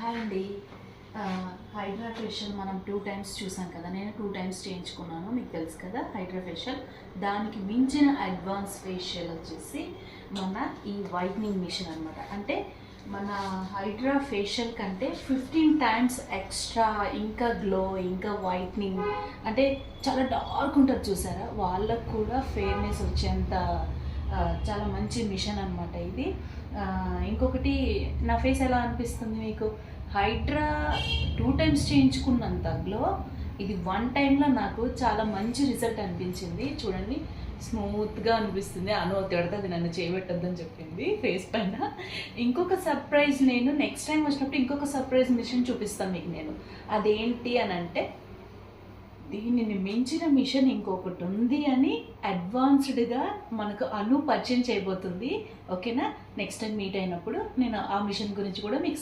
Hi అండి. Hydra facial మనం 2 times చూసాం కదా. నేను 2 టైమ్స్ చేయించుకున్నాను, మీకు తెలుసు కదా హైడ్రా ఫేషియల్. దానికి మించిన అడ్వాన్స్ ఫేషియల్ వచ్చేసి మన ఈ వైట్నింగ్ మిషన్ అనమాట. అంటే మన హైడ్రా ఫేషియల్ కంటే 15 టైమ్స్ ఎక్స్ట్రా ఇంకా గ్లో, ఇంకా వైట్నింగ్, అంటే చాలా డార్క్ ఉంటుంది చూసారా, వాళ్ళకు కూడా ఫెయిర్నెస్ వచ్చేంత చాలా మంచి మిషన్ అనమాట ఇది. ఇంకొకటి, నా ఫేస్ ఎలా అనిపిస్తుంది మీకు? హైడ్రా 2 టైమ్స్ చేయించుకున్నంత గ్లో ఇది 1 టైంలో నాకు చాలా మంచి రిజల్ట్ అనిపించింది. చూడండి, స్మూత్గా అనిపిస్తుంది. తిడుతుంది, నన్ను చేయబెట్టద్దని చెప్పింది ఫేస్ పైన. ఇంకొక సర్ప్రైజ్, నేను నెక్స్ట్ టైం వచ్చినప్పుడు ఇంకొక సర్ప్రైజ్ మిషన్ చూపిస్తాను మీకు నేను. అదేంటి అని అంటే, దీనిని మించిన మిషన్ ఇంకొకటి ఉంది అని అడ్వాన్స్డ్గా మనకు పరిచయం చేయబోతుంది. ఓకేనా? నెక్స్ట్ టైం మీట్ అయినప్పుడు నేను ఆ మిషన్ గురించి కూడా మీకు